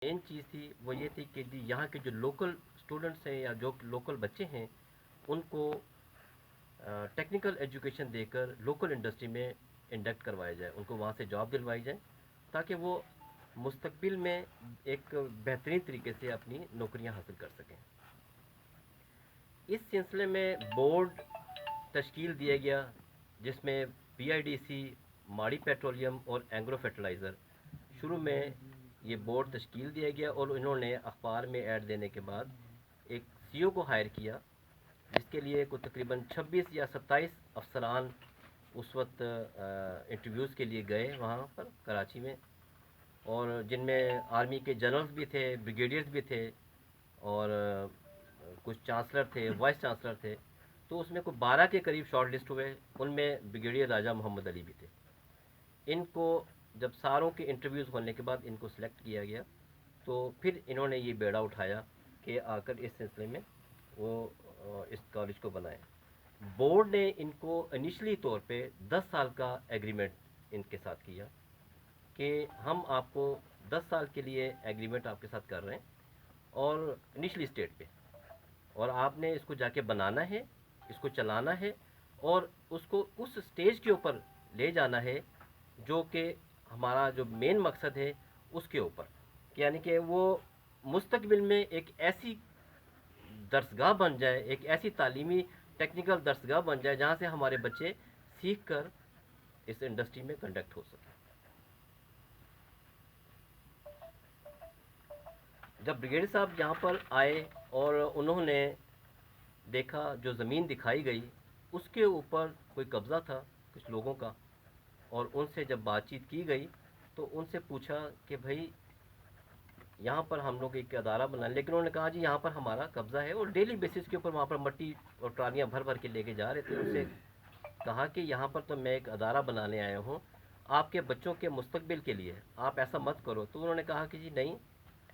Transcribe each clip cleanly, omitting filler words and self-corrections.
مین چیز تھی وہ یہ تھی کہ جی یہاں کے جو لوکل اسٹوڈنٹس ہیں یا جو لوکل بچے ہیں ان کو ٹیکنیکل ایجوکیشن دے کر لوکل انڈسٹری میں انڈکٹ کروایا جائے، ان کو وہاں سے جاب دلوائی جائے تاکہ وہ مستقبل میں ایک بہترین طریقے سے اپنی نوکریاں حاصل کر سکیں۔ اس سلسلے میں بورڈ تشکیل دیا گیا جس میں پی I D C, Mari petroleum اور اینگرو فرٹیلائزر، شروع میں یہ بورڈ تشکیل دیا گیا اور انہوں نے اخبار میں ایڈ دینے کے بعد ایک سی او کو ہائر کیا، جس کے لیے کوئی تقریباً 26 یا 27 افسران اس وقت انٹرویوز کے لیے گئے وہاں پر کراچی میں، اور جن میں آرمی کے جنرلز بھی تھے، بریگیڈیئرز بھی تھے، اور کچھ چانسلر تھے، وائس چانسلر تھے۔ تو اس میں کوئی 12 کے قریب شارٹ لسٹ ہوئے، ان میں بریگیڈیئر راجہ محمد علی بھی تھے۔ ان کو جب ساروں کے انٹرویوز ہونے کے بعد ان کو سلیکٹ کیا گیا تو پھر انہوں نے یہ بیڑا اٹھایا کہ آ کر اس سلسلے میں وہ اس کالج کو بنائیں۔ بورڈ نے ان کو انیشلی طور پہ 10 سال کا ایگریمنٹ ان کے ساتھ کیا کہ ہم آپ کو 10 سال کے لیے ایگریمنٹ آپ کے ساتھ کر رہے ہیں، اور انیشلی اسٹیٹ پہ، اور آپ نے اس کو جا کے بنانا ہے، اس کو چلانا ہے، اور اس کو اس سٹیج کے اوپر لے جانا ہے جو کہ ہمارا جو مین مقصد ہے اس کے اوپر، یعنی کہ وہ مستقبل میں ایک ایسی درسگاہ بن جائے، ایک ایسی تعلیمی ٹیکنیکل درسگاہ بن جائے جہاں سے ہمارے بچے سیکھ کر اس انڈسٹری میں کنڈکٹ ہو سکیں۔ جب بریگیڈیئر صاحب یہاں پر آئے اور انہوں نے دیکھا جو زمین دکھائی گئی اس کے اوپر کوئی قبضہ تھا کچھ لوگوں کا، اور ان سے جب بات چیت کی گئی تو ان سے پوچھا کہ بھائی یہاں پر ہم لوگ ایک ادارہ بنائیں، لیکن انہوں نے کہا جی یہاں پر ہمارا قبضہ ہے، اور ڈیلی بیسس کے اوپر وہاں پر مٹی اور ٹرالیاں بھر بھر کے لے کے جا رہے تھے۔ ان سے کہا کہ یہاں پر تو میں ایک ادارہ بنانے آیا ہوں آپ کے بچوں کے مستقبل کے لیے، آپ ایسا مت کرو۔ تو انہوں نے کہا کہ جی نہیں،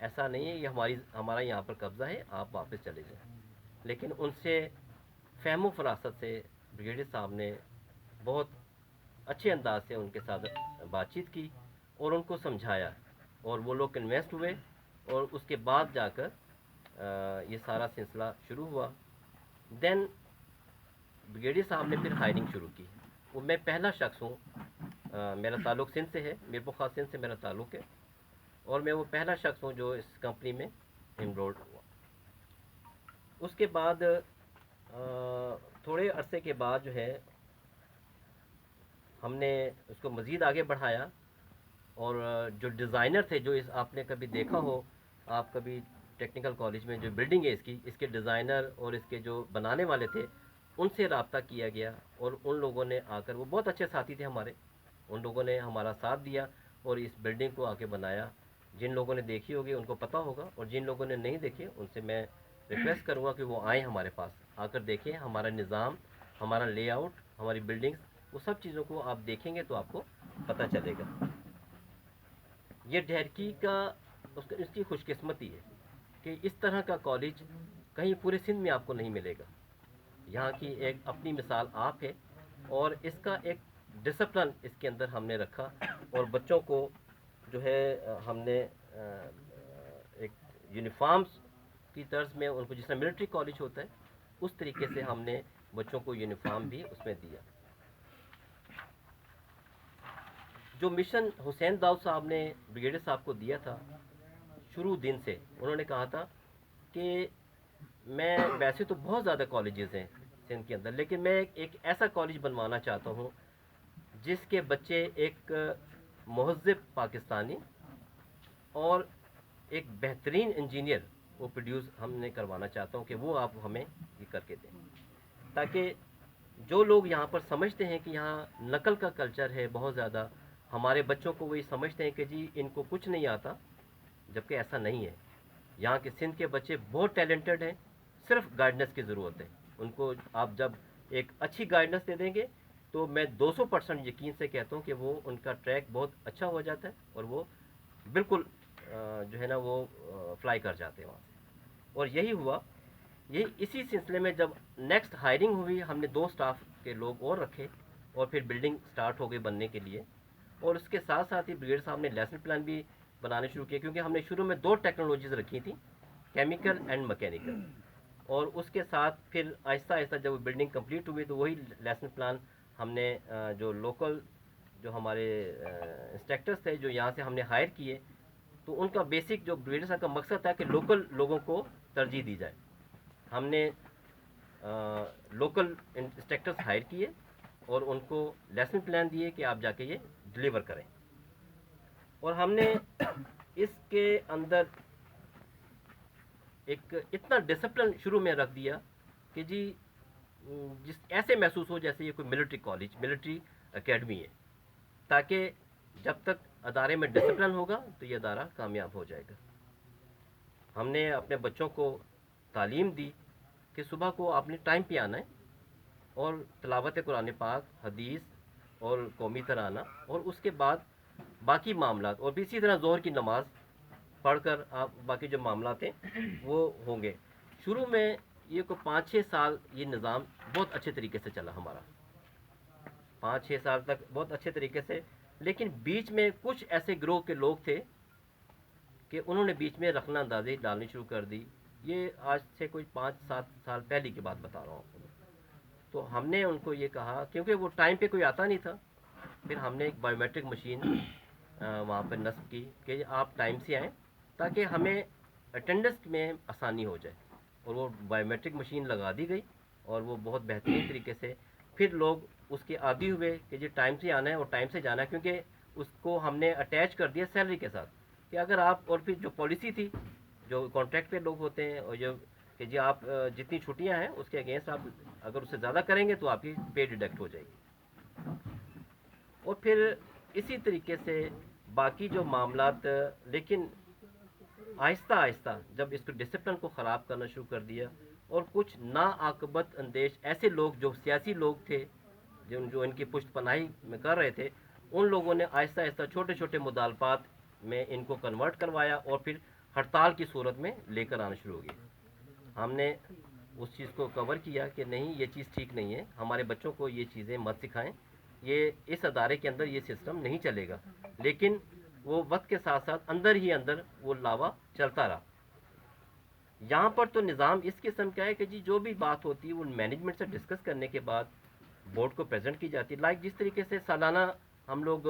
ایسا نہیں ہے، یہ ہمارا یہاں پر قبضہ ہے، آپ واپس چلے جائیں۔ لیکن ان سے فہم و فراست سے بریگیڈیئر صاحب نے بہت اچھے انداز سے ان کے ساتھ بات چیت کی اور ان کو سمجھایا، اور وہ لوگ کنوینسڈ ہوئے، اور اس کے بعد جا کر یہ سارا سلسلہ شروع ہوا۔ دین بریگیڈیئر صاحب نے پھر ہائرنگ شروع کی۔ وہ میں پہلا شخص ہوں، میرا تعلق سندھ سے ہے، میر بخار سندھ سے میرا تعلق ہے، اور میں وہ پہلا شخص ہوں جو اس کمپنی میں انرولڈ ہوا۔ اس کے بعد تھوڑے عرصے کے بعد جو ہے ہم نے اس کو مزید آگے بڑھایا، اور جو ڈیزائنر تھے، جو آپ نے کبھی دیکھا ہو، آپ کبھی ٹیکنیکل کالج میں جو بلڈنگ ہے اس کے ڈیزائنر اور اس کے جو بنانے والے تھے ان سے رابطہ کیا گیا، اور ان لوگوں نے آ کر، وہ بہت اچھے ساتھی تھے ہمارے، ان لوگوں نے ہمارا ساتھ دیا اور اس بلڈنگ کو آ کے بنایا۔ جن لوگوں نے دیکھی ہوگی ان کو پتہ ہوگا، اور جن لوگوں نے نہیں دیکھی ان سے میں ریکویسٹ کروں گا کہ وہ آئیں ہمارے پاس، آ کر دیکھیں ہمارا نظام، ہمارا لے آؤٹ، ہماری بلڈنگس، وہ سب چیزوں کو آپ دیکھیں گے تو آپ کو پتہ چلے گا۔ یہ ڈھیرکی کا اس کی خوش قسمتی ہے کہ اس طرح کا کالج کہیں پورے سندھ میں آپ کو نہیں ملے گا۔ یہاں کی ایک اپنی مثال آپ ہے، اور اس کا ایک ڈسپلن اس کے اندر ہم نے رکھا، اور بچوں کو جو ہے ہم نے ایک یونیفارمز کی طرز میں ان کو، جس طرح ملٹری کالج ہوتا ہے اس طریقے سے ہم نے بچوں کو یونیفارم بھی اس میں دیا۔ جو مشن حسین داؤد صاحب نے بریگیڈیئر صاحب کو دیا تھا، شروع دن سے انہوں نے کہا تھا کہ میں ویسے تو بہت زیادہ کالجز ہیں سندھ کے اندر، لیکن میں ایک ایسا کالج بنوانا چاہتا ہوں جس کے بچے ایک مہذب پاکستانی اور ایک بہترین انجینئر وہ پروڈیوس ہم نے کروانا چاہتا ہوں، کہ وہ آپ ہمیں یہ کر کے دیں، تاکہ جو لوگ یہاں پر سمجھتے ہیں کہ یہاں نقل کا کلچر ہے بہت زیادہ، ہمارے بچوں کو وہ یہ سمجھتے ہیں کہ جی ان کو کچھ نہیں آتا، جبکہ ایسا نہیں ہے۔ یہاں کے سندھ کے بچے بہت ٹیلنٹڈ ہیں، صرف گائیڈنس کی ضرورت ہے ان کو۔ آپ جب ایک اچھی گائیڈنس دے دیں گے تو میں 200% یقین سے کہتا ہوں کہ وہ ان کا ٹریک بہت اچھا ہو جاتا ہے، اور وہ بالکل جو ہے نا وہ فلائی کر جاتے ہیں وہاں سے، اور یہی ہوا۔ یہی اسی سلسلے میں جب نیکسٹ ہائرنگ ہوئی، ہم نے 2 سٹاف کے لوگ اور رکھے، اور پھر بلڈنگ سٹارٹ ہو گئی بننے کے لیے، اور اس کے ساتھ ساتھ ہی بریگیڈیئر صاحب نے لیسن پلان بھی بنانے شروع کیے، کیونکہ ہم نے شروع میں 2 ٹیکنالوجیز رکھی تھیں، کیمیکل اینڈ مکینیکل، اور اس کے ساتھ پھر آہستہ آہستہ جب وہ بلڈنگ کمپلیٹ ہوئی تو وہی لیسن پلان ہم نے جو لوکل جو ہمارے انسٹرکٹرز تھے جو یہاں سے ہم نے ہائر کیے، تو ان کا بیسک جو بریڈر کا مقصد تھا کہ لوکل لوگوں کو ترجیح دی جائے. ہم نے لوکل انسٹرکٹرز ہائر کیے اور ان کو لیسن پلان دیے کہ آپ جا کے یہ ڈلیور کریں. اور ہم نے اس کے اندر ایک اتنا ڈسپلن شروع میں رکھ دیا کہ جی جس ایسے محسوس ہو جیسے یہ کوئی ملٹری کالج، ملٹری اکیڈمی ہے، تاکہ جب تک ادارے میں ڈسپلن ہوگا تو یہ ادارہ کامیاب ہو جائے گا. ہم نے اپنے بچوں کو تعلیم دی کہ صبح کو آپ نے ٹائم پہ آنا ہے اور تلاوت قرآن پاک، حدیث اور قومی ترانہ، اور اس کے بعد باقی معاملات، اور بھی اسی طرح ظہر کی نماز پڑھ کر آپ باقی جو معاملات ہیں وہ ہوں گے. شروع میں یہ کو 5-6 سال یہ نظام بہت اچھے طریقے سے چلا ہمارا، 5-6 سال تک بہت اچھے طریقے سے. لیکن بیچ میں کچھ ایسے گروہ کے لوگ تھے کہ انہوں نے بیچ میں رخنہ اندازی ڈالنی شروع کر دی. یہ آج سے کوئی 5-7 سال پہلے کی بات بتا رہا ہوں. تو ہم نے ان کو یہ کہا، کیونکہ وہ ٹائم پہ کوئی آتا نہیں تھا، پھر ہم نے ایک بایو میٹرک مشین وہاں پر نصب کی کہ آپ ٹائم سے آئیں تاکہ ہمیں اٹینڈنس میں آسانی ہو جائے. اور وہ بایو میٹرک مشین لگا دی گئی اور وہ بہت بہترین طریقے سے پھر لوگ اس کے عادی ہوئے کہ جی ٹائم سے آنا ہے اور ٹائم سے جانا ہے. کیونکہ اس کو ہم نے اٹیچ کر دیا سیلری کے ساتھ کہ اگر آپ، اور پھر جو پالیسی تھی جو کانٹریکٹ پہ لوگ ہوتے ہیں، اور جو کہ جی آپ جتنی چھٹیاں ہیں اس کے اگینسٹ آپ اگر اس سے زیادہ کریں گے تو آپ کی پے ڈیڈکٹ ہو جائے گی. اور پھر اسی طریقے سے باقی جو معاملات، لیکن آہستہ آہستہ جب اس کو ڈسپلن کو خراب کرنا شروع کر دیا، اور کچھ ناعاقبت اندیش ایسے لوگ جو سیاسی لوگ تھے جو ان کی پشت پناہی میں کر رہے تھے، ان لوگوں نے آہستہ آہستہ چھوٹے چھوٹے مطالبات میں ان کو کنورٹ کروایا اور پھر ہڑتال کی صورت میں لے کر آنا شروع ہو گئے. ہم نے اس چیز کو کور کیا کہ نہیں، یہ چیز ٹھیک نہیں ہے، ہمارے بچوں کو یہ چیزیں مت سکھائیں، یہ اس ادارے کے اندر یہ سسٹم نہیں چلے گا. لیکن وہ وقت کے ساتھ ساتھ اندر ہی اندر وہ لاوا چلتا رہا. یہاں پر تو نظام اس قسم کا ہے کہ جی جو بھی بات ہوتی ہے وہ مینجمنٹ سے ڈسکس کرنے کے بعد بورڈ کو پریزنٹ کی جاتی ہے. لائک جس طریقے سے سالانہ ہم لوگ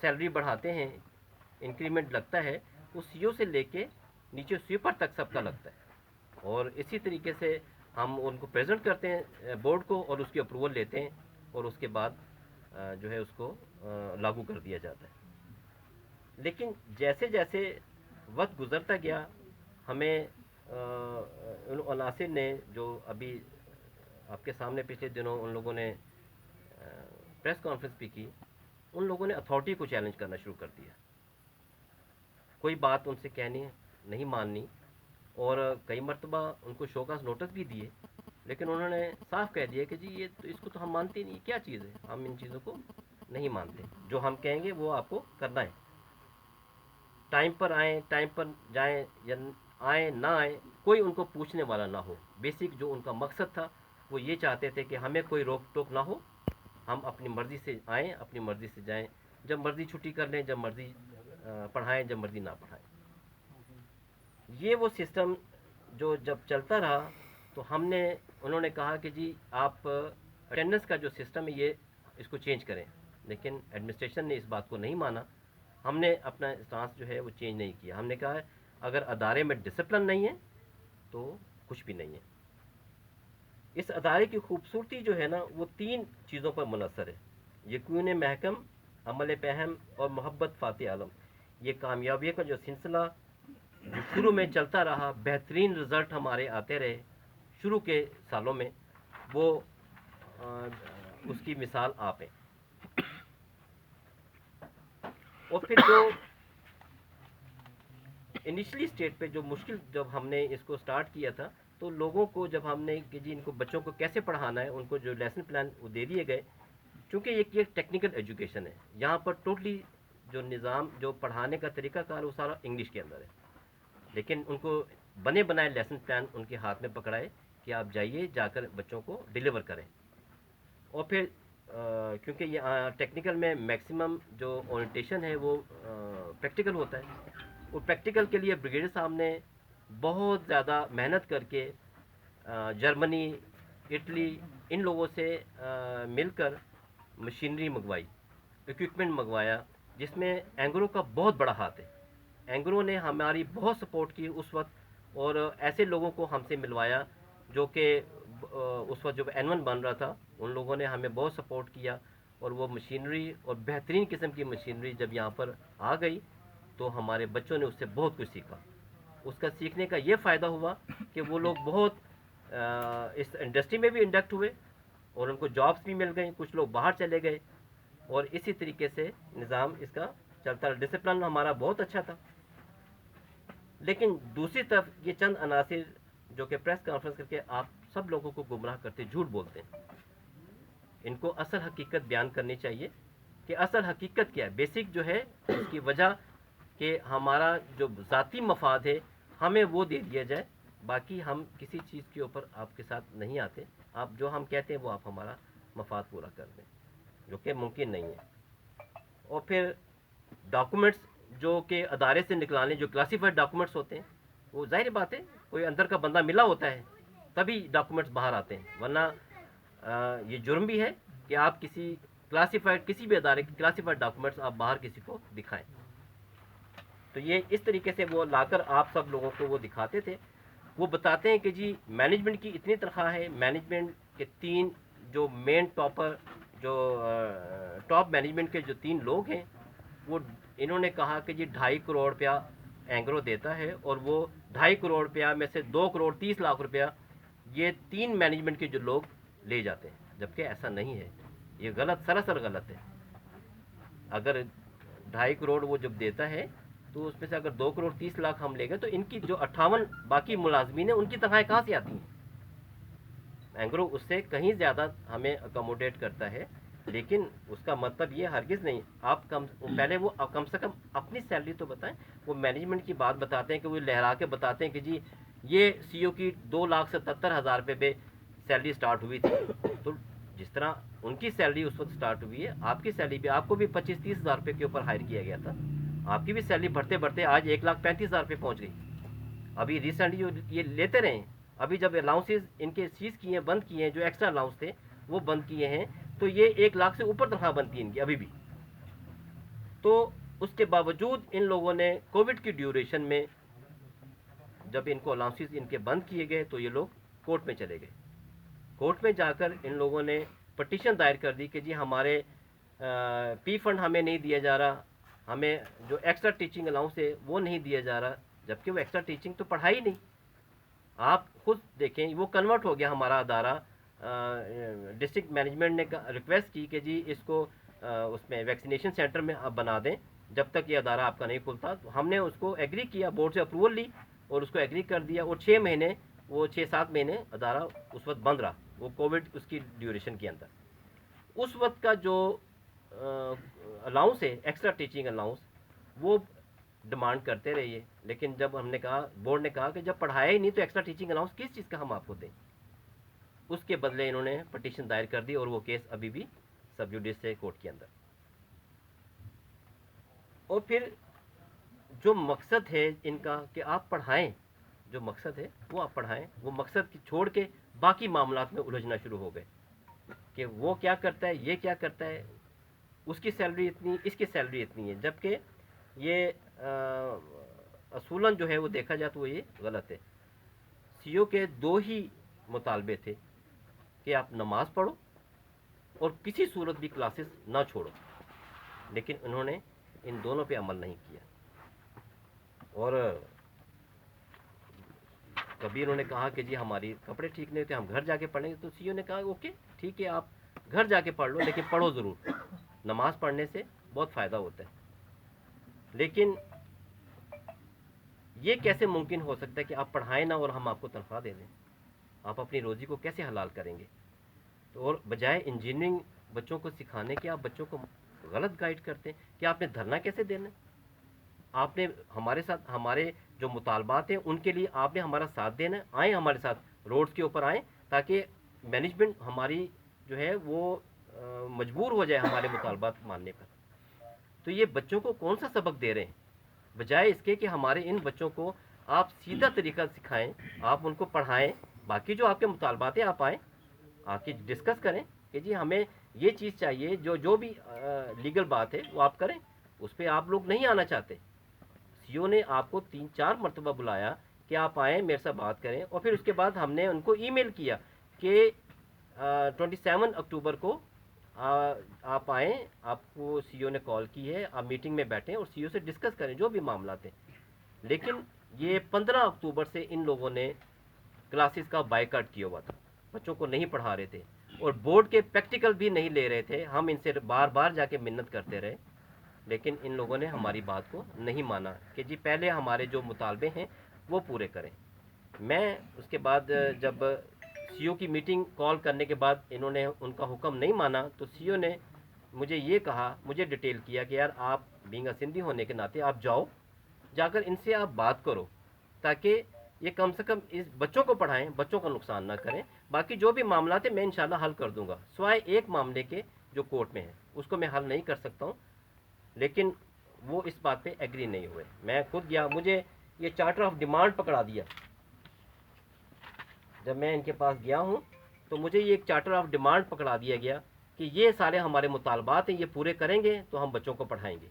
سیلری بڑھاتے ہیں، انکریمنٹ لگتا ہے، وہ سی او سے لے کے نیچے سویپر تک سب کا لگتا ہے. اور اسی طریقے سے ہم ان کو پریزنٹ کرتے ہیں بورڈ کو، اور اس کی اپروول لیتے ہیں، اور اس کے بعد جو ہے اس کو لاگو کر دیا جاتا ہے. لیکن جیسے جیسے وقت گزرتا گیا، ہمیں ان عناصر نے جو ابھی آپ کے سامنے پچھلے دنوں ان لوگوں نے پریس کانفرنس بھی کی، ان لوگوں نے اتھارٹی کو چیلنج کرنا شروع کر دیا. کوئی بات ان سے کہنی نہیں ماننی، اور کئی مرتبہ ان کو شو کاز نوٹس بھی دیے، لیکن انہوں نے صاف کہہ دیا کہ جی یہ تو اس کو تو ہم مانتے نہیں، کیا چیز ہے، ہم ان چیزوں کو نہیں مانتے، جو ہم کہیں گے وہ آپ کو کرنا ہے. ٹائم پر آئیں، ٹائم پر جائیں، یا آئیں نہ آئیں، کوئی ان کو پوچھنے والا نہ ہو. بیسک جو ان کا مقصد تھا وہ یہ چاہتے تھے کہ ہمیں کوئی روک ٹوک نہ ہو، ہم اپنی مرضی سے آئیں، اپنی مرضی سے جائیں، جب مرضی چھٹی کر لیں، جب مرضی پڑھائیں، جب مرضی نہ پڑھائیں. یہ وہ سسٹم جو جب چلتا رہا تو انہوں نے کہا کہ جی آپ اٹینڈنس کا جو سسٹم ہے یہ اس کو چینج کریں. لیکن ایڈمنسٹریشن نے اس بات کو نہیں مانا. ہم نے اپنا اسٹانس جو ہے وہ چینج نہیں کیا. ہم نے کہا اگر ادارے میں ڈسپلن نہیں ہے تو کچھ بھی نہیں ہے. اس ادارے کی خوبصورتی جو ہے نا وہ 3 چیزوں پر منحصر ہے: یقین محکم، عمل پہم اور محبت فاتح عالم. یہ کامیابی کا جو سلسلہ جو شروع میں چلتا رہا، بہترین رزلٹ ہمارے آتے رہے شروع کے سالوں میں، وہ اس کی مثال آپ ہیں. اور پھر جو انیشلی سٹیٹ پہ جو مشکل جب ہم نے اس کو سٹارٹ کیا تھا، تو لوگوں کو جب ہم نے کہ جی ان کو بچوں کو کیسے پڑھانا ہے، ان کو جو لیسن پلان وہ دے دیے گئے. چونکہ یہ ٹیکنیکل ایجوکیشن ہے، یہاں پر ٹوٹلی جو نظام جو پڑھانے کا طریقہ کار وہ سارا انگلش کے اندر ہے. لیکن ان کو بنے بنائے لیسن پلان ان کے ہاتھ میں پکڑائے کہ آپ جائیے، جا کر بچوں کو ڈیلیور کریں. اور پھر کیونکہ یہ ٹیکنیکل میں میکسیمم جو اورینٹیشن ہے وہ پریکٹیکل ہوتا ہے، اور پریکٹیکل کے لیے بریگیڈیئر صاحب نے بہت زیادہ محنت کر کے جرمنی، اٹلی، ان لوگوں سے مل کر مشینری منگوائی، اکوپمنٹ منگوایا، جس میں اینگرو کا بہت بڑا ہاتھ ہے۔ اینگرو نے ہماری بہت سپورٹ کی اس وقت، اور ایسے لوگوں کو ہم سے ملوایا جو کہ اس وقت جب N1 بن رہا تھا، ان لوگوں نے ہمیں بہت سپورٹ کیا، اور وہ مشینری اور بہترین قسم کی مشینری جب یہاں پر آ گئی تو ہمارے بچوں نے اس سے بہت کچھ سیکھا۔ اس کا سیکھنے کا یہ فائدہ ہوا کہ وہ لوگ بہت اس انڈسٹری میں بھی انڈکٹ ہوئے، اور ان کو جابس بھی مل گئیں، کچھ لوگ باہر چلے گئے، اور اسی طریقے سے نظام اس کا چلتا رہا۔ ڈسپلن ہمارا بہت اچھا تھا۔ لیکن دوسری طرف یہ چند عناصر جو کہ پریس کانفرنس کر کے آپ سب لوگوں کو گمراہ کرتے، جھوٹ بولتے ہیں، ان کو اصل حقیقت بیان کرنی چاہیے کہ اصل حقیقت کیا ہے۔ بیسک جو ہے اس کی وجہ کہ ہمارا جو ذاتی مفاد ہے ہمیں وہ دے دیا جائے، باقی ہم کسی چیز کے اوپر آپ کے ساتھ نہیں آتے، آپ جو ہم کہتے ہیں وہ آپ ہمارا مفاد پورا کر دیں، جو کہ ممکن نہیں ہے۔ اور پھر ڈاکومنٹس جو کہ ادارے سے نکلانے، جو کلاسیفائڈ ڈاکومنٹس ہوتے ہیں، وہ ظاہر بات ہے کوئی اندر کا بندہ ملا ہوتا ہے تبھی ڈاکومنٹس باہر آتے ہیں، ورنہ یہ جرم بھی ہے کہ آپ کسی کلاسیفائڈ، کسی بھی ادارے کے کلاسیفائڈ ڈاکومنٹس آپ باہر کسی کو دکھائیں۔ تو یہ اس طریقے سے وہ لا کر آپ سب لوگوں کو وہ دکھاتے تھے۔ وہ بتاتے ہیں کہ جی مینجمنٹ کی اتنی تنخواہ ہے، مینجمنٹ کے 3 جو مین ٹاپر، جو ٹاپ مینجمنٹ کے جو 3 لوگ ہیں، وہ انہوں نے کہا کہ جی 2.5 کروڑ روپیہ اینگرو دیتا ہے، اور وہ 2.5 کروڑ روپیہ میں سے 2 کروڑ 30 لاکھ روپیہ یہ 3 مینجمنٹ کے جو لوگ لے جاتے ہیں، جبکہ ایسا نہیں ہے، یہ غلط، سراسر غلط ہے۔ اگر 2.5 کروڑ وہ جب دیتا ہے تو اس میں سے اگر 2 کروڑ 30 لاکھ ہم لے گئے تو ان کی جو 58 باقی ملازمین ہیں ان کی تنخواہیں کہاں سے آتی ہیں؟ اینگرو اس سے کہیں زیادہ ہمیں اکوموڈیٹ کرتا ہے، لیکن اس کا مطلب یہ ہرگز نہیں، آپ پہلے وہ کم سے کم اپنی سیلری تو بتائیں۔ وہ مینجمنٹ کی بات بتاتے ہیں کہ وہ لہرا کے بتاتے ہیں کہ جی یہ سی او کی 2,77,000 روپے پہ سیلری سٹارٹ ہوئی تھی، تو جس طرح ان کی سیلری اس وقت سٹارٹ ہوئی ہے، آپ کی سیلری بھی، آپ کو بھی 25-30 ہزار روپے کے اوپر ہائر کیا گیا تھا، آپ کی بھی سیلری بڑھتے بڑھتے آج 1,35,000 روپے پہنچ گئی۔ ابھی ریسنٹلی جو یہ لیتے رہے، ابھی جب الاؤنسز ان کے سیز کیے ہیں، بند کیے ہیں، جو ایکسٹرا الاؤنس تھے وہ بند کیے ہیں، تو یہ 1 لاکھ سے اوپر تنخواہ بنتی ہے ان کی ابھی بھی۔ تو اس کے باوجود ان لوگوں نے کووڈ کی ڈیوریشن میں جب ان کو الاؤنسز ان کے بند کیے گئے تو یہ لوگ کورٹ میں چلے گئے۔ کورٹ میں جا کر ان لوگوں نے پٹیشن دائر کر دی کہ جی ہمارے پی فنڈ ہمیں نہیں دیا جا رہا، ہمیں جو ایکسٹرا ٹیچنگ الاؤنس ہے وہ نہیں دیا جا رہا، جبکہ وہ ایکسٹرا ٹیچنگ تو پڑھائی نہیں۔ آپ خود دیکھیں، وہ کنورٹ ہو گیا ہمارا ادارہ، ڈسٹرکٹ مینجمنٹ نے ریکویسٹ کی کہ جی اس کو اس میں ویکسینیشن سینٹر میں آپ بنا دیں جب تک یہ ادارہ آپ کا نہیں کھلتا۔ تو ہم نے اس کو ایگری کیا، بورڈ سے اپروول لی اور اس کو ایگری کر دیا، اور 6 مہینے، وہ 6-7 مہینے ادارہ اس وقت بند رہا، وہ کووڈ اس کی ڈیوریشن کے اندر۔ اس وقت کا جو الاؤنس ہے، ایکسٹرا ٹیچنگ الاؤنس، وہ ڈیمانڈ کرتے رہیے، لیکن جب ہم نے کہا، بورڈ نے کہا کہ جب پڑھایا ہی نہیں تو ایکسٹرا ٹیچنگ الاؤنس کس چیز کا ہم آپ کو دیں؟ اس کے بدلے انہوں نے پٹیشن دائر کر دی، اور وہ کیس ابھی بھی سب جوڈیس ہے کورٹ کے اندر۔ اور پھر جو مقصد ہے ان کا کہ آپ پڑھائیں، جو مقصد ہے وہ آپ پڑھائیں، وہ مقصد کی چھوڑ کے باقی معاملات میں الجھنا شروع ہو گئے کہ وہ کیا کرتا ہے، یہ کیا کرتا ہے، اس کی سیلری اتنی، اس کی سیلری اتنی ہے، جبکہ یہ اصولاً جو ہے وہ دیکھا جائے تو وہ یہ غلط ہے۔ سی او کے 2 ہی مطالبے تھے کہ آپ نماز پڑھو اور کسی صورت بھی کلاسز نہ چھوڑو، لیکن انہوں نے ان دونوں پہ عمل نہیں کیا۔ اور کبھی انہوں نے کہا کہ جی ہماری کپڑے ٹھیک نہیں ہوتے، ہم گھر جا کے پڑھیں گے، تو سی او نے کہا اوکے ٹھیک ہے، آپ گھر جا کے پڑھ لو، لیکن پڑھو ضرور، نماز پڑھنے سے بہت فائدہ ہوتا ہے۔ لیکن یہ کیسے ممکن ہو سکتا ہے کہ آپ پڑھائیں نہ اور ہم آپ کو تنخواہ دے دیں؟ آپ اپنی روزی کو کیسے حلال کریں گے؟ تو اور بجائے انجینئرنگ بچوں کو سکھانے کے آپ بچوں کو غلط گائیڈ کرتے ہیں کہ آپ نے دھرنا کیسے دینا ہے؟ آپ نے ہمارے ساتھ، ہمارے جو مطالبات ہیں ان کے لیے آپ نے ہمارا ساتھ دینا ہے، آئیں ہمارے ساتھ روڈز کے اوپر آئیں، تاکہ مینجمنٹ ہماری جو ہے وہ مجبور ہو جائے ہمارے مطالبات ماننے پر، تو یہ بچوں کو کون سا سبق دے رہے ہیں؟ بجائے اس کے کہ ہمارے ان بچوں کو آپ سیدھا طریقہ سکھائیں، آپ ان کو پڑھائیں، باقی جو آپ کے مطالبات ہیں آپ آئیں، آ کے ڈسکس کریں کہ جی ہمیں یہ چیز چاہیے، جو بھی لیگل بات ہے وہ آپ کریں، اس پہ آپ لوگ نہیں آنا چاہتے۔ سی او نے آپ کو 3-4 مرتبہ بلایا کہ آپ آئیں میرے ساتھ بات کریں، اور پھر اس کے بعد ہم نے ان کو ای میل کیا کہ 27 اکتوبر کو آپ آئیں، آپ کو سی او نے کال کی ہے، آپ میٹنگ میں بیٹھیں اور سی او سے ڈسکس کریں جو بھی معاملات ہیں۔ لیکن یہ 15 اکتوبر سے ان لوگوں نے کلاسز کا بائیکاٹ کیا ہوا تھا، بچوں کو نہیں پڑھا رہے تھے، اور بورڈ کے پریکٹیکل بھی نہیں لے رہے تھے۔ ہم ان سے بار بار جا کے منت کرتے رہے، لیکن ان لوگوں نے ہماری بات کو نہیں مانا کہ جی پہلے ہمارے جو مطالبے ہیں وہ پورے کریں۔ میں اس کے بعد جب سی او کی میٹنگ کال کرنے کے بعد انہوں نے ان کا حکم نہیں مانا، تو سی او نے مجھے یہ کہا، مجھے ڈیٹیل کیا کہ یار آپ بینگ سندھی ہونے کے ناطے آپ جاؤ، جا کر ان سے آپ بات کرو، تاکہ یہ کم سے کم اس بچوں کو پڑھائیں، بچوں کا نقصان نہ کریں۔ باقی جو بھی معاملات ہیں میں انشاءاللہ حل کر دوں گا، سوائے ایک معاملے کے جو کورٹ میں ہے، اس کو میں حل نہیں کر سکتا ہوں۔ لیکن وہ اس بات پہ ایگری نہیں ہوئے۔ میں خود گیا، مجھے یہ چارٹر آف ڈیمانڈ پکڑا دیا۔ جب میں ان کے پاس گیا ہوں تو مجھے یہ ایک چارٹر آف ڈیمانڈ پکڑا دیا گیا کہ یہ سارے ہمارے مطالبات ہیں، یہ پورے کریں گے تو ہم بچوں کو پڑھائیں گے۔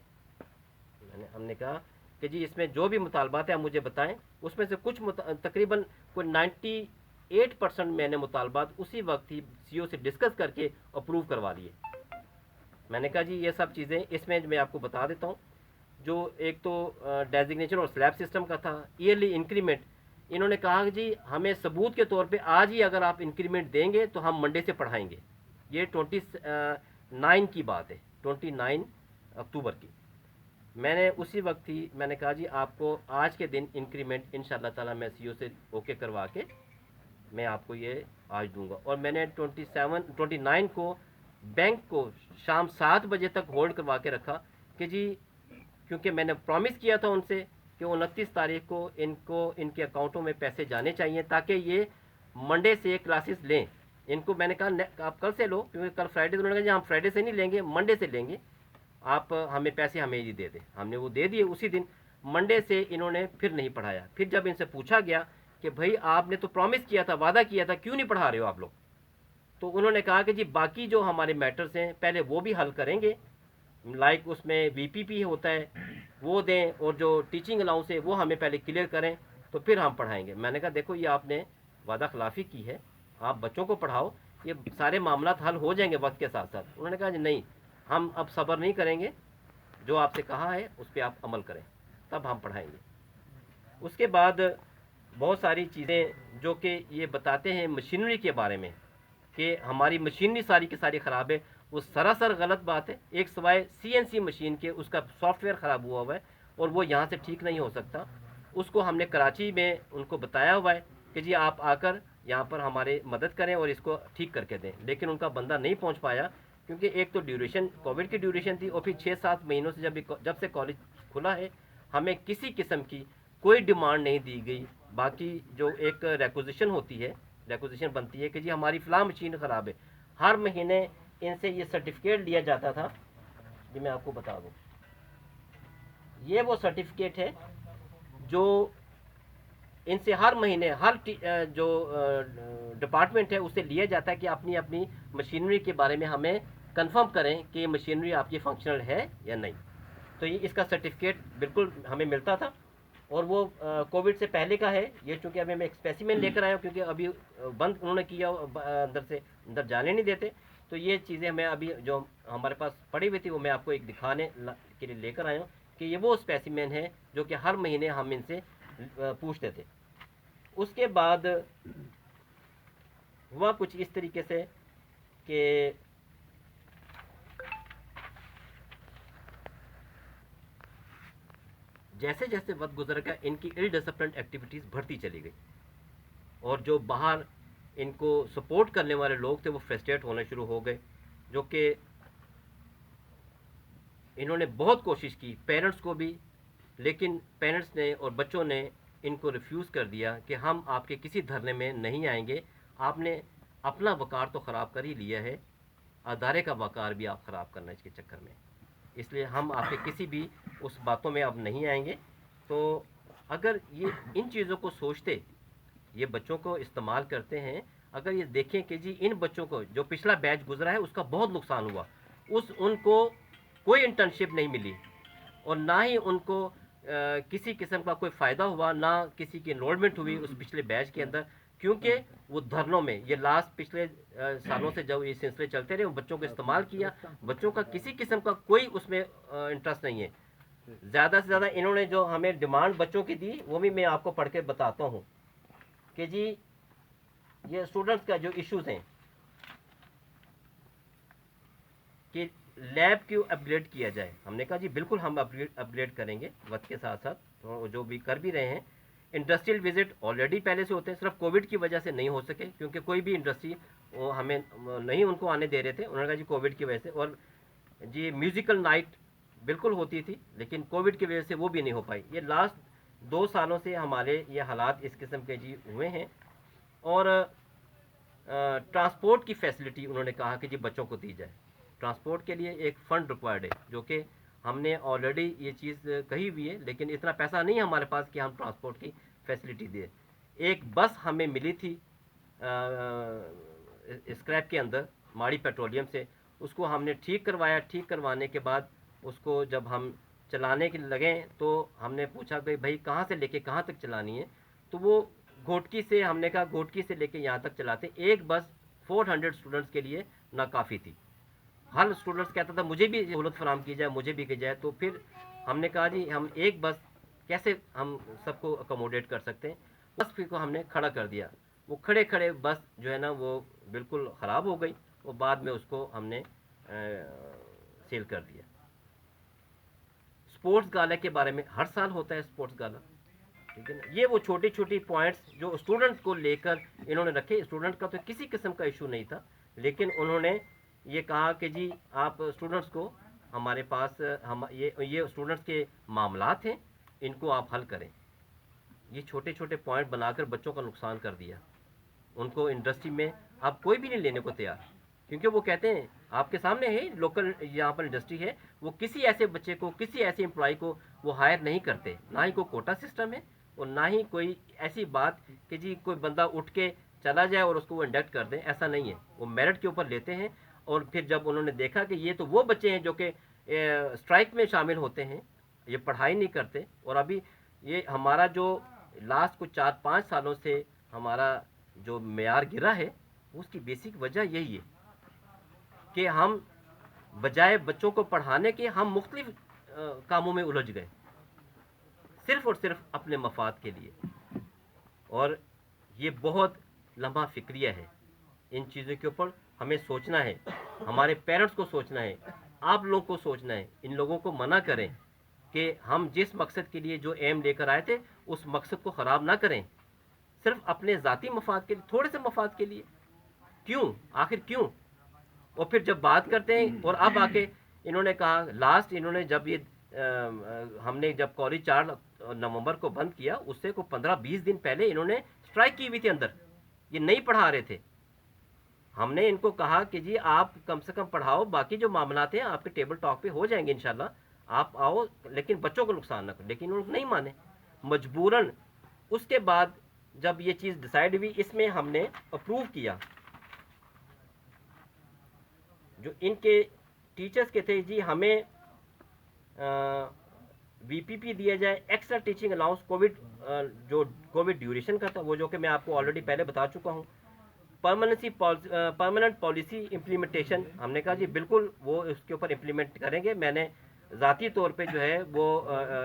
ہم نے کہا کہ جی اس میں جو بھی مطالبات ہیں آپ مجھے بتائیں۔ اس میں سے کچھ تقریباً کوئی 98% میں نے مطالبات اسی وقت ہی سی او سے ڈسکس کر کے اپروو کروا لیے۔ میں نے کہا جی یہ سب چیزیں اس میں میں آپ کو بتا دیتا ہوں۔ جو ایک تو ڈیزگنیشن اور سلیب سسٹم کا تھا، ایئرلی انکریمنٹ، انہوں نے کہا کہ جی ہمیں ثبوت کے طور پہ آج ہی اگر آپ انکریمنٹ دیں گے تو ہم منڈے سے پڑھائیں گے۔ یہ 29 کی بات ہے، 29 اکتوبر کی۔ میں نے اسی وقت ہی میں نے کہا جی آپ کو آج کے دن انکریمنٹ انشاءاللہ تعالیٰ میں سی او سے اوکے کروا کے میں آپ کو یہ آج دوں گا۔ اور میں نے 29 کو بینک کو شام 7 بجے تک ہولڈ کروا کے رکھا کہ جی کیونکہ میں نے پرومس کیا تھا ان سے کہ 29 تاریخ کو ان کے اکاؤنٹوں میں پیسے جانے چاہیے تاکہ یہ منڈے سے کلاسز لیں۔ ان کو میں نے کہا آپ کل سے لو، کیونکہ کل فرائیڈے، انہوں نے کہا جی ہم فرائیڈے سے نہیں لیں گے، منڈے سے لیں گے، آپ ہمیں پیسے ہمیں ہی دے دیں۔ ہم نے وہ دے دیے اسی دن۔ منڈے سے انہوں نے پھر نہیں پڑھایا۔ پھر جب ان سے پوچھا گیا کہ بھائی آپ نے تو پرومس کیا تھا، وعدہ کیا تھا، کیوں نہیں پڑھا رہے ہو آپ لوگ؟ تو انہوں نے کہا کہ جی باقی جو ہمارے میٹرز ہیں پہلے وہ بھی حل کریں گے، لائک اس میں وی پی پی ہوتا ہے وہ دیں، اور جو ٹیچنگ الاؤنس ہے وہ ہمیں پہلے کلیئر کریں تو پھر ہم پڑھائیں گے۔ میں نے کہا دیکھو یہ آپ نے وعدہ خلافی کی ہے، آپ بچوں کو پڑھاؤ، یہ سارے معاملات حل ہو جائیں گے وقت کے ساتھ ساتھ۔ انہوں نے کہا جی نہیں، ہم اب صبر نہیں کریں گے، جو آپ سے کہا ہے اس پہ آپ عمل کریں، تب ہم پڑھائیں گے۔ اس کے بعد بہت ساری چیزیں جو کہ یہ بتاتے ہیں مشینری کے بارے میں کہ ہماری مشینری ساری کی ساری خراب ہے، وہ سراسر غلط بات ہے۔ ایک سوائے سی این سی مشین کے اس کا سافٹ ویئر خراب ہوا ہوا ہے اور وہ یہاں سے ٹھیک نہیں ہو سکتا۔ اس کو ہم نے کراچی میں ان کو بتایا ہوا ہے کہ جی آپ آ کر یہاں پر ہمارے مدد کریں اور اس کو ٹھیک کر کے دیں، لیکن ان کا بندہ نہیں پہنچ پایا کیونکہ ایک تو ڈیوریشن کووڈ کی ڈیوریشن تھی، اور پھر 6-7 مہینوں سے جب سے کالج کھلا ہے ہمیں کسی قسم کی کوئی ڈیمانڈ نہیں دی گئی۔ باقی جو ایک ریکوزیشن ہوتی ہے، ریکوزیشن بنتی ہے کہ جی ہماری فلاں مشین خراب ہے، ہر مہینے ان سے یہ سرٹیفکیٹ لیا جاتا تھا۔ جی میں آپ کو بتا دوں، یہ وہ سرٹیفکیٹ ہے جو ان سے ہر مہینے جو ڈپارٹمنٹ ہے اس سے لیا جاتا ہے کہ اپنی اپنی مشینری کے بارے میں ہمیں کنفرم کریں کہ یہ مشینری آپ کی فنکشنل ہے یا نہیں۔ تو یہ اس کا سرٹیفکیٹ بالکل ہمیں ملتا تھا، اور وہ کووڈ سے پہلے کا ہے۔ یہ چونکہ ابھی میں ایک اسپیسیمن لے کر آیا ہوں کیونکہ ابھی بند انہوں نے کیا اندر جانے نہیں دیتے، تو یہ چیزیں میں ابھی جو ہمارے پاس پڑی ہوئی تھی وہ میں آپ کو ایک دکھانے کے لیے لے کر آیا ہوں کہ یہ وہ اسپیسیمن ہے جو کہ ہر مہینے ہم ان سے پوچھتے تھے۔ اس کے بعد ہوا کچھ اس طریقے سے کہ جیسے جیسے وقت گزر گیا ان کی ال ڈسپلنڈ ایکٹیویٹیز بڑھتی چلی گئی، اور جو باہر ان کو سپورٹ کرنے والے لوگ تھے وہ فرسٹریٹ ہونے شروع ہو گئے، جو کہ انہوں نے بہت کوشش کی پیرنٹس کو بھی، لیکن پیرنٹس نے اور بچوں نے ان کو ریفیوز کر دیا کہ ہم آپ کے کسی دھرنے میں نہیں آئیں گے، آپ نے اپنا وقار تو خراب کر ہی لیا ہے، ادارے کا وقار بھی آپ خراب کرنا اس کے چکر میں. اس لیے ہم آپ کے کسی بھی اس باتوں میں اب نہیں آئیں گے. تو اگر یہ ان چیزوں کو سوچتے، یہ بچوں کو استعمال کرتے ہیں، اگر یہ دیکھیں کہ جی ان بچوں کو جو پچھلا بیچ گزرا ہے اس کا بہت نقصان ہوا، ان کو کوئی انٹرنشپ نہیں ملی اور نہ ہی ان کو کسی قسم کا کوئی فائدہ ہوا، نہ کسی کی انرولمنٹ ہوئی اس پچھلے بیچ کے اندر، کیونکہ وہ دھرنوں میں یہ لاسٹ پچھلے سالوں سے جب یہ سلسلے چلتے رہے، بچوں کو استعمال کیا، بچوں کا کسی قسم کا کوئی اس میں انٹرسٹ نہیں ہے. زیادہ سے زیادہ انہوں نے جو ہمیں ڈیمانڈ بچوں کی دی وہ بھی میں آپ کو پڑھ کے بتاتا ہوں کہ جی یہ اسٹوڈنٹس کا جو ایشوز ہیں کہ لیب کو اپ گریڈ کیا جائے. ہم نے کہا جی بالکل ہم اپ گریڈ کریں گے وقت کے ساتھ ساتھ، تو جو بھی کر بھی رہے ہیں. انڈسٹریل وزٹ آلریڈی پہلے سے ہوتے ہیں، صرف کووڈ کی وجہ سے نہیں ہو سکے کیونکہ کوئی بھی انڈسٹری ہمیں نہیں ان کو آنے دے رہے تھے. انہوں نے کہا جی کووڈ کی وجہ سے. اور جی میوزیکل نائٹ بالکل ہوتی تھی لیکن کووڈ کی وجہ سے وہ بھی نہیں ہو پائی. یہ لاسٹ 2 سالوں سے ہمارے یہ حالات اس قسم کے جی ہوئے ہیں. اور ٹرانسپورٹ کی فیسلٹی انہوں نے کہا کہ جی بچوں کو دی جائے. ٹرانسپورٹ کے لیے ایک فنڈ ریکوائرڈ ہے جو کہ ہم نے آلریڈی یہ چیز کہی ہوئی ہے، لیکن اتنا پیسہ نہیں ہے ہمارے پاس کہ ہم ٹرانسپورٹ کی فیسلٹی دیں. ایک بس ہمیں ملی تھی اسکریپ کے اندر ماڑی پیٹرولیم سے، اس کو ہم نے ٹھیک کروایا. ٹھیک کروانے کے بعد اس کو جب ہم چلانے کے لگے تو ہم نے پوچھا کہ بھائی کہاں سے لے کے کہاں تک چلانی ہے، تو وہ گھوٹکی سے، ہم نے کہا گھوٹکی سے لے کے یہاں تک چلاتے. ایک بس 400 اسٹوڈنٹس کے لیے ناکافی تھی. ہر اسٹوڈنٹس کہتا تھا مجھے بھی سہولت فراہم کی جائے، مجھے بھی کی جائے. تو پھر ہم نے کہا جی ہم ایک بس کیسے ہم سب کو اکوموڈیٹ کر سکتے ہیں. بس پھر کو ہم نے کھڑا کر دیا. وہ کھڑے کھڑے بس جو ہے نا وہ بالکل خراب ہو گئی، اور بعد میں اس کو ہم نے سیل کر دیا. اسپورٹس گالا کے بارے میں ہر سال ہوتا ہے اسپورٹس گالا، ٹھیک ہے نا. یہ وہ چھوٹی چھوٹی پوائنٹس جو اسٹوڈنٹس کو لے کر انہوں نے رکھے. اسٹوڈنٹ کا تو کسی قسم کا ایشو نہیں تھا، لیکن انہوں نے یہ کہا کہ جی آپ اسٹوڈنٹس کو ہمارے پاس یہ اسٹوڈنٹس کے معاملات ہیں، ان کو آپ حل کریں. یہ چھوٹے چھوٹے پوائنٹ بنا کر بچوں کا نقصان کر دیا. ان کو انڈسٹری میں اب کوئی بھی نہیں لینے کو تیار، کیونکہ وہ کہتے ہیں آپ کے سامنے ہے لوکل یہاں پر انڈسٹری ہے، وہ کسی ایسے بچے کو، کسی ایسے امپلائی کو وہ ہائر نہیں کرتے. نہ ہی کوئی کوٹا سسٹم ہے اور نہ ہی کوئی ایسی بات کہ جی کوئی بندہ اٹھ کے چلا جائے اور اس کو وہ انڈکٹ کر دیں، ایسا نہیں ہے. وہ میرٹ کے اوپر لیتے ہیں. اور پھر جب انہوں نے دیکھا کہ یہ تو وہ بچے ہیں جو کہ اسٹرائک میں شامل ہوتے ہیں، یہ پڑھائی نہیں کرتے. اور ابھی یہ ہمارا جو لاسٹ کچھ 4-5 سالوں سے ہمارا جو معیار گرا ہے، اس کی بیسک وجہ یہی ہے کہ ہم بجائے بچوں کو پڑھانے کے ہم مختلف کاموں میں الجھ گئے، صرف اور صرف اپنے مفاد کے لیے. اور یہ بہت لمحہ فکریہ ہے. ان چیزوں کے اوپر ہمیں سوچنا ہے، ہمارے پیرنٹس کو سوچنا ہے، آپ لوگوں کو سوچنا ہے. ان لوگوں کو منع کریں کہ ہم جس مقصد کے لیے جو ایم لے کر آئے تھے اس مقصد کو خراب نہ کریں صرف اپنے ذاتی مفاد کے لیے، تھوڑے سے مفاد کے لیے. کیوں؟ آخر کیوں؟ اور پھر جب بات کرتے ہیں، اور اب آ کے انہوں نے کہا لاسٹ انہوں نے جب یہ ہم نے جب کالج 4 نومبر کو بند کیا، اس سے کوئی 15-20 دن پہلے انہوں نے اسٹرائک کی ہوئی تھی اندر. یہ نہیں پڑھا رہے تھے. ہم نے ان کو کہا کہ جی آپ کم سے کم پڑھاؤ، باقی جو معاملات ہیں آپ کے ٹیبل ٹاک پہ ہو جائیں گے انشاءاللہ، آپ آؤ لیکن بچوں کو نقصان نہ کرو. لیکن انہوں نے نہیں مانے مجبوراً. اس کے بعد جب یہ چیز ڈیسائیڈ ہوئی، اس میں ہم نے اپروو کیا جو ان کے ٹیچرز کے تھے جی ہمیں وی پی پی دیا جائے، ایکسٹرا ٹیچنگ الاؤنس. جو کووڈ ڈیوریشن کا تھا وہ جو کہ میں آپ کو آلریڈی پہلے بتا چکا ہوں. پرماننٹ پالیسی امپلیمنٹیشن، ہم نے کہا جی بالکل وہ اس کے اوپر امپلیمنٹ کریں گے. میں نے ذاتی طور پہ جو ہے وہ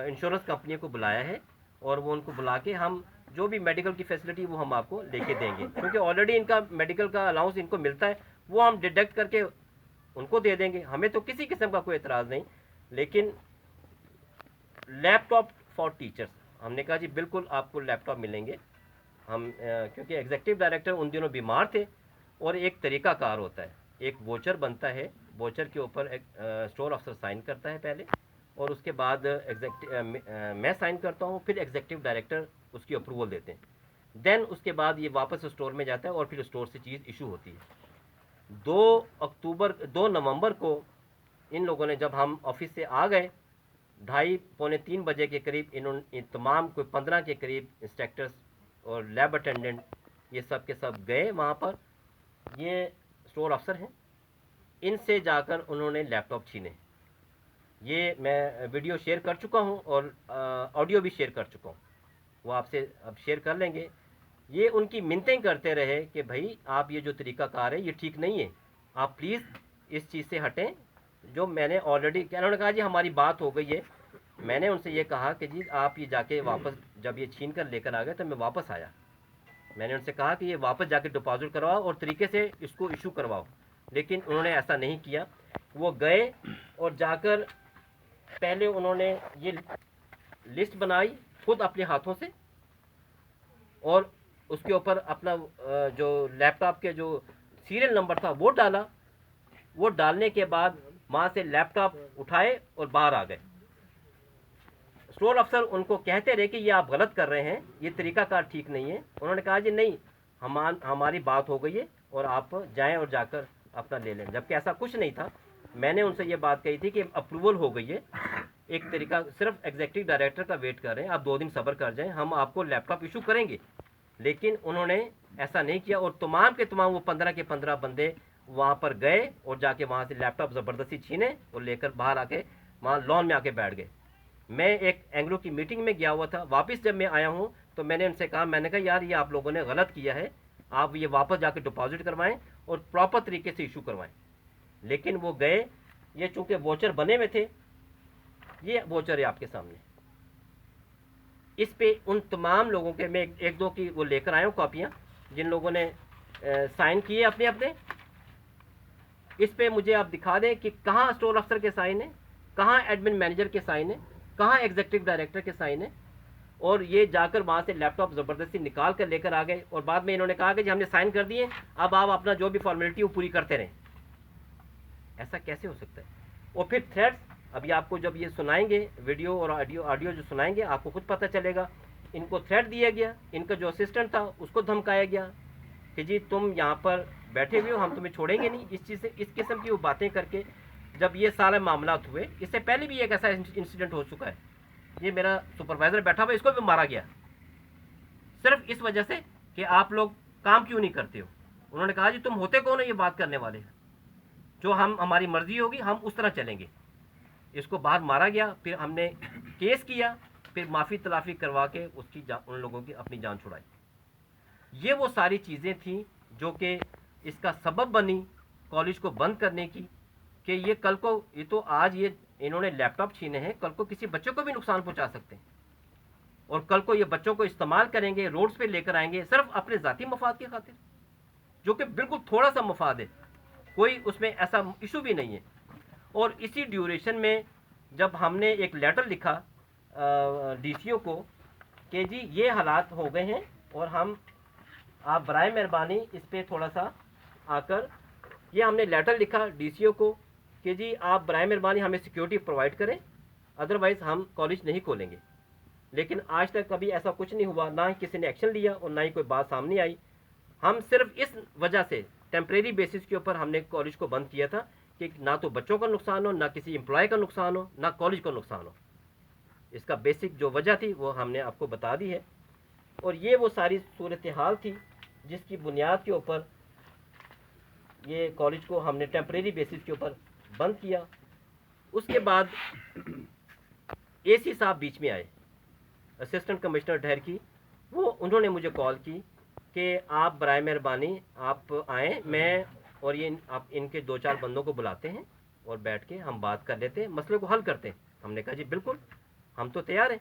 انشورنس کمپنی کو بلایا ہے اور وہ ان کو بلا کے ہم جو بھی میڈیکل کی فیسلٹی وہ ہم آپ کو لے کے دیں گے، کیونکہ آلریڈی ان کا میڈیکل کا الاؤنس ان کو ملتا ہے، وہ ہم ڈیڈکٹ کر کے ان کو دے دیں گے. ہمیں تو کسی قسم کا کوئی اعتراض نہیں. لیکن لیپ ٹاپ فار ٹیچرز، ہم نے کہا جی بالکل آپ کو لیپ ٹاپ ملیں گے. ہم کیونکہ ایگزیکٹو ڈائریکٹر ان دنوں بیمار تھے، اور ایک طریقہ کار ہوتا ہے، ایک ووچر بنتا ہے، ووچر کے اوپر ایک اسٹور افسر سائن کرتا ہے پہلے، اور اس کے بعد میں سائن کرتا ہوں، پھر ایگزیکٹو ڈائریکٹر اس کی اپروول دیتے ہیں. دین اس کے بعد یہ واپس اسٹور میں جاتا ہے اور پھر اسٹور سے چیز ایشو ہوتی ہے. 2 نومبر کو ان لوگوں نے جب ہم آفس سے آ گئے 2:30 پونے 3 بجے کے قریب انہوں تمام کوئی 15 کے قریب انسٹرکٹرز اور لیب اٹینڈنٹ یہ سب کے سب گئے وہاں پر. یہ اسٹور افسر ہیں, ان سے جا کر انہوں نے لیپ ٹاپ چھینے. یہ میں ویڈیو شیئر کر چکا ہوں اور آڈیو بھی شیئر کر چکا ہوں, وہ آپ سے اب شیئر کر لیں گے. یہ ان کی منتیں کرتے رہے کہ بھائی آپ یہ جو طریقہ کار ہے یہ ٹھیک نہیں ہے, آپ پلیز اس چیز سے ہٹیں. جو میں نے آلریڈی انہوں نے کہا جی ہماری بات ہو گئی ہے. میں نے ان سے یہ کہا کہ جی آپ یہ جا کے واپس جب یہ چھین کر لے کر آ گئے تو میں واپس آیا, میں نے ان سے کہا کہ یہ واپس جا کے ڈپازٹ کرواؤ اور طریقے سے اس کو ایشو کرواؤ, لیکن انہوں نے ایسا نہیں کیا. وہ گئے اور جا کر پہلے انہوں نے یہ لسٹ بنائی خود اپنے ہاتھوں سے اور اس کے اوپر اپنا جو لیپ ٹاپ کے جو سیریل نمبر تھا وہ ڈالا. وہ ڈالنے کے بعد وہاں سے لیپ ٹاپ اٹھائے اور باہر آ گئے. اسٹور افسر ان کو کہتے رہے کہ یہ آپ غلط کر رہے ہیں, یہ طریقہ کار ٹھیک نہیں ہے. انہوں نے کہا جی نہیں, ہماری بات ہو گئی ہے اور آپ جائیں اور جا کر اپنا لے لیں, جبکہ ایسا کچھ نہیں تھا. میں نے ان سے یہ بات کہی تھی کہ اپروول ہو گئی ہے, ایک طریقہ صرف ایگزیکٹو ڈائریکٹر کا ویٹ کر رہے ہیں, آپ 2 دن صبر کر جائیں, ہم آپ کو لیپ ٹاپ ایشو کریں گے. لیکن انہوں نے ایسا نہیں کیا اور تمام کے تمام وہ 15 کے 15 بندے وہاں پر گئے اور جا کے وہاں سے لیپ ٹاپ زبردستی چھینے اور لے کر باہر آ کے وہاں لان میں آ کے بیٹھ گئے. میں ایک اینگلو کی میٹنگ میں گیا ہوا تھا, واپس جب میں آیا ہوں تو میں نے ان سے کہا, میں نے کہا یار یہ آپ لوگوں نے غلط کیا ہے, آپ یہ واپس جا کے ڈپازٹ کروائیں اور پراپر طریقے سے ایشو کروائیں. لیکن وہ گئے, یہ چونکہ ووچر بنے ہوئے تھے, یہ ووچر ہے آپ کے سامنے, اس پہ ان تمام لوگوں کے میں ایک دو کی وہ لے کر آیا ہوں کاپیاں, جن لوگوں نے سائن کیے اپنے اپنے. اس پہ مجھے آپ دکھا دیں کہ کہاں اسٹور افسر کے سائن ہیں, کہاں ایڈمن مینیجر کے سائن ہیں, کہاں ایگزیکٹو ڈائریکٹر کے سائن ہیں. اور یہ جا کر وہاں سے لیپ ٹاپ زبردستی نکال کر لے کر آ گئے اور بعد میں انہوں نے کہا کہ جی ہم نے سائن کر دیے, اب آپ اپنا جو بھی فارمیلٹی وہ پوری کرتے رہیں. ایسا کیسے ہو سکتا ہے؟ اور پھر تھریٹس, ابھی آپ کو جب یہ سنائیں گے ویڈیو اور آڈیو جو سنائیں گے آپ کو خود پتہ چلے گا. ان کو تھریٹ دیا گیا, ان کا جو اسسٹنٹ تھا اس کو دھمکایا گیا کہ جی تم یہاں پر بیٹھے ہوئے ہو, ہم تمہیں چھوڑیں گے نہیں. اس چیز سے اس قسم کی وہ باتیں کر کے جب یہ سارے معاملات ہوئے, اس سے پہلے بھی ایک ایسا انسیڈنٹ ہو چکا ہے, یہ میرا سپروائزر بیٹھا ہوا, اس کو بھی مارا گیا صرف اس وجہ سے کہ آپ لوگ کام کیوں نہیں کرتے ہو. انہوں نے کہا جی تم ہوتے کون ہو یہ بات کرنے والے, جو ہماری مرضی ہوگی ہم اس طرح چلیں گے. اس کو باہر مارا گیا, پھر ہم نے کیس کیا, پھر معافی تلافی کروا کے اس کی ان لوگوں کی اپنی جان چھڑائی. یہ وہ ساری چیزیں تھیں جو کہ اس کا سبب بنی کالج کو بند کرنے کی, کہ یہ کل کو, یہ تو آج یہ انہوں نے لیپ ٹاپ چھینے ہیں, کل کو کسی بچوں کو بھی نقصان پہنچا سکتے ہیں, اور کل کو یہ بچوں کو استعمال کریں گے, روڈز پہ لے کر آئیں گے صرف اپنے ذاتی مفاد کی خاطر, جو کہ بالکل تھوڑا سا مفاد ہے, کوئی اس میں ایسا ایشو بھی نہیں ہے. اور اسی ڈیوریشن میں جب ہم نے ایک لیٹر لکھا ڈی سی او کو کہ جی یہ حالات ہو گئے ہیں اور ہم آپ برائے مہربانی اس پہ تھوڑا سا آ کر, یہ ہم نے لیٹر لکھا ڈی سی او کو کہ جی آپ برائے مہربانی ہمیں سیکیورٹی پرووائڈ کریں, ادروائز ہم کالج نہیں کھولیں گے. لیکن آج تک کبھی ایسا کچھ نہیں ہوا, نہ ہی کسی نے ایکشن لیا اور نہ ہی کوئی بات سامنے آئی. ہم صرف اس وجہ سے ٹیمپریری بیسس کے اوپر ہم نے کالج کو بند کیا تھا کہ نہ تو بچوں کا نقصان ہو, نہ کسی امپلائی کا نقصان ہو, نہ کالج کا نقصان ہو. اس کا بیسک جو وجہ تھی وہ ہم نے آپ کو بتا دی ہے. اور یہ وہ ساری صورتحال تھی جس کی بنیاد کے اوپر یہ کالج کو ہم نے ٹیمپریری بیسس کے اوپر بند کیا. اس کے بعد اے سی صاحب بیچ میں آئے, اسسٹنٹ کمشنر ڈھیر کی, وہ انہوں نے مجھے کال کی کہ آپ برائے مہربانی آپ آئیں, میں اور یہ آپ ان کے 2-4 بندوں کو بلاتے ہیں اور بیٹھ کے ہم بات کر لیتے ہیں, مسئلے کو حل کرتے ہیں. ہم نے کہا جی بالکل ہم تو تیار ہیں.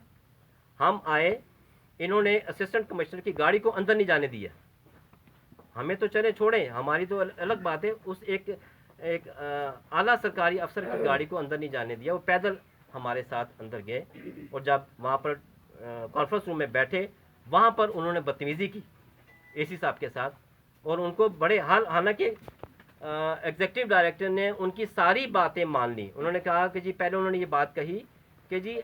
ہم آئے, انہوں نے اسسٹنٹ کمشنر کی گاڑی کو اندر نہیں جانے دیا. ہمیں تو چلے چھوڑیں, ہماری تو الگ بات ہے, اس ایک اعلیٰ سرکاری افسر کی گاڑی کو اندر نہیں جانے دیا. وہ پیدل ہمارے ساتھ اندر گئے اور جب وہاں پر کانفرنس روم میں بیٹھے, وہاں پر انہوں نے بدتمیزی کی اے سی صاحب کے ساتھ, اور ان کو بڑے حالانکہ ایگزیکٹو ڈائریکٹر نے ان کی ساری باتیں مان لی. انہوں نے کہا کہ جی پہلے انہوں نے یہ بات کہی کہ جی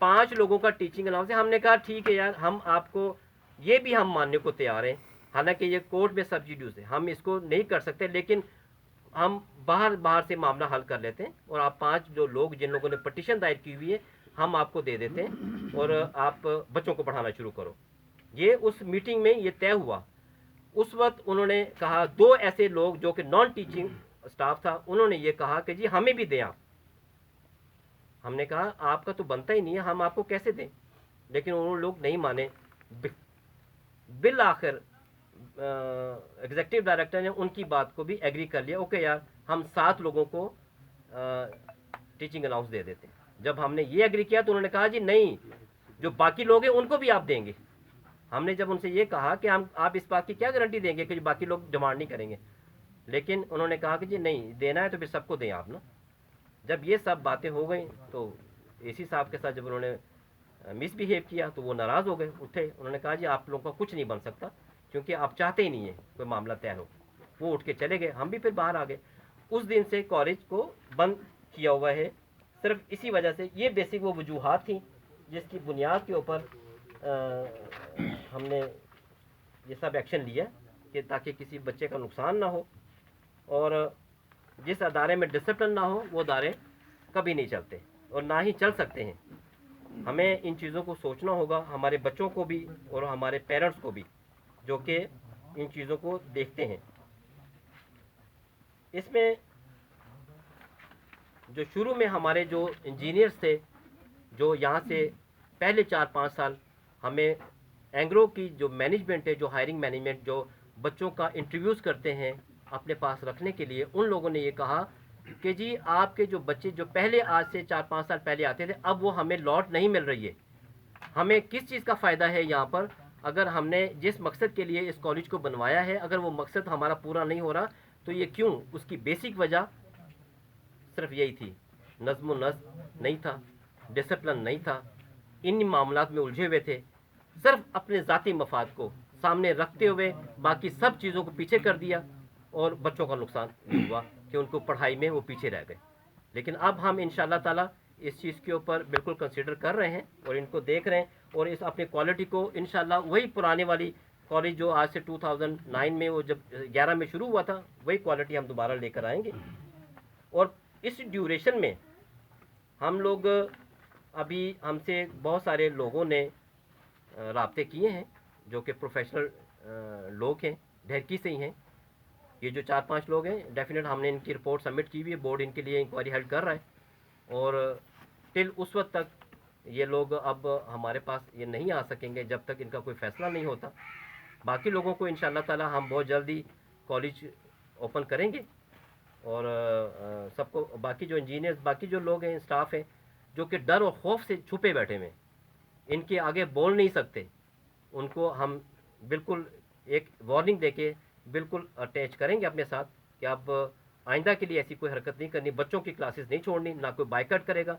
5 لوگوں کا ٹیچنگ الاؤنس ہے. ہم نے کہا ٹھیک ہے یار, ہم آپ کو یہ بھی ہم ماننے کو تیار ہیں, حالانکہ یہ کورٹ میں سبسٹیٹیوٹ ہے, ہم اس کو نہیں کر سکتے, لیکن ہم باہر سے معاملہ حل کر لیتے ہیں اور آپ 5 جو لوگ جن لوگوں نے پٹیشن دائر کی ہوئی ہے ہم آپ کو دے دیتے ہیں اور آپ بچوں کو پڑھانا شروع کرو. یہ اس میٹنگ میں یہ طے ہوا. اس وقت انہوں نے کہا 2 ایسے لوگ جو کہ نان ٹیچنگ اسٹاف تھا, انہوں نے یہ کہا کہ جی ہمیں بھی دیں آپ. ہم نے کہا آپ کا تو بنتا ہی نہیں ہے, ہم آپ کو کیسے دیں. لیکن انہوں لوگ نہیں مانے. بالآخر ایگزیکٹو ڈائریکٹر نے ان کی بات کو بھی ایگری کر لیا. اوکے یار ہم 7 لوگوں کو ٹیچنگ الاؤنس دے دیتے ہیں. جب ہم نے یہ ایگری کیا تو انہوں نے کہا جی نہیں, جو باقی لوگ ہیں ان کو بھی آپ دیں گے. ہم نے جب ان سے یہ کہا کہ آپ اس بات کی کیا گارنٹی دیں گے کہ جو باقی لوگ ڈیمانڈ نہیں کریں گے, لیکن انہوں نے کہا کہ جی نہیں دینا ہے تو پھر سب کو دیں آپ نا. جب یہ سب باتیں ہو گئیں تو اے سی صاحب کے ساتھ جب انہوں نے مس بیہیو کیا تو وہ ناراض ہو گئے, اٹھے. انہوں نے کہا جی آپ لوگوں کا کچھ نہیں بن سکتا کیونکہ آپ چاہتے ہی نہیں ہیں کوئی معاملہ طے ہو. وہ اٹھ کے چلے گئے, ہم بھی پھر باہر آ گئے. اس دن سے کالج کو بند کیا ہوا ہے صرف اسی وجہ سے. یہ بیسک وہ وجوہات تھیں جس کی بنیاد کے اوپر ہم نے یہ سب ایکشن لیا کہ تاکہ کسی بچے کا نقصان نہ ہو, اور جس ادارے میں ڈسپلن نہ ہو وہ ادارے کبھی نہیں چلتے اور نہ ہی چل سکتے ہیں. ہمیں ان چیزوں کو سوچنا ہوگا, ہمارے بچوں کو بھی اور ہمارے پیرنٹس کو بھی جو کہ ان چیزوں کو دیکھتے ہیں. اس میں جو شروع میں ہمارے جو انجینئرس تھے جو یہاں سے پہلے 4-5 سال ہمیں اینگرو کی جو مینجمنٹ ہے, جو ہائرنگ مینجمنٹ جو بچوں کا انٹرویوز کرتے ہیں اپنے پاس رکھنے کے لیے, ان لوگوں نے یہ کہا کہ جی آپ کے جو بچے جو پہلے آج سے 4-5 سال پہلے آتے تھے اب وہ ہمیں لاٹ نہیں مل رہی ہے. ہمیں کس چیز کا فائدہ ہے یہاں پر؟ اگر ہم نے جس مقصد کے لیے اس کالج کو بنوایا ہے اگر وہ مقصد ہمارا پورا نہیں ہو رہا تو یہ کیوں؟ اس کی بیسک وجہ صرف یہی تھی, نظم و نسق نہیں تھا, ڈسپلن نہیں تھا. ان معاملات میں الجھے ہوئے تھے, صرف اپنے ذاتی مفاد کو سامنے رکھتے ہوئے باقی سب چیزوں کو پیچھے کر دیا اور بچوں کا نقصان ہوا کہ ان کو پڑھائی میں وہ پیچھے رہ گئے. لیکن اب ہم انشاءاللہ تعالی اس چیز کے اوپر بالکل کنسیڈر کر رہے ہیں اور ان کو دیکھ رہے ہیں اور اس اپنے کوالٹی کو انشاءاللہ وہی پرانے والی کالج جو آج سے 2009 میں وہ جب 11 میں شروع ہوا تھا وہی کوالٹی ہم دوبارہ لے کر آئیں گے. اور اس ڈیوریشن میں ہم لوگ ابھی ہم سے بہت سارے لوگوں نے رابطے کیے ہیں جو کہ پروفیشنل لوگ ہیں, ڈھیرکی سے ہی ہیں. یہ جو 4-5 لوگ ہیں ڈیفینیٹ ہم نے ان کی رپورٹ سبمٹ کی ہوئی ہے, بورڈ ان کے لیے انکوائری ہیلڈ کر رہا ہے اور ٹل اس وقت تک یہ لوگ اب ہمارے پاس یہ نہیں آ سکیں گے جب تک ان کا کوئی فیصلہ نہیں ہوتا. باقی لوگوں کو انشاءاللہ تعالی ہم بہت جلدی کالج اوپن کریں گے اور سب کو باقی جو انجینئرز باقی جو لوگ ہیں اسٹاف ہیں جو کہ ڈر اور خوف سے چھپے بیٹھے ہوئے ہیں, ان کے آگے بول نہیں سکتے, ان کو ہم بالکل ایک وارننگ دے کے بالکل اٹیچ کریں گے اپنے ساتھ کہ اب آئندہ کے لیے ایسی کوئی حرکت نہیں کرنی, بچوں کی کلاسز نہیں چھوڑنی, نہ کوئی بائیکاٹ کرے گا,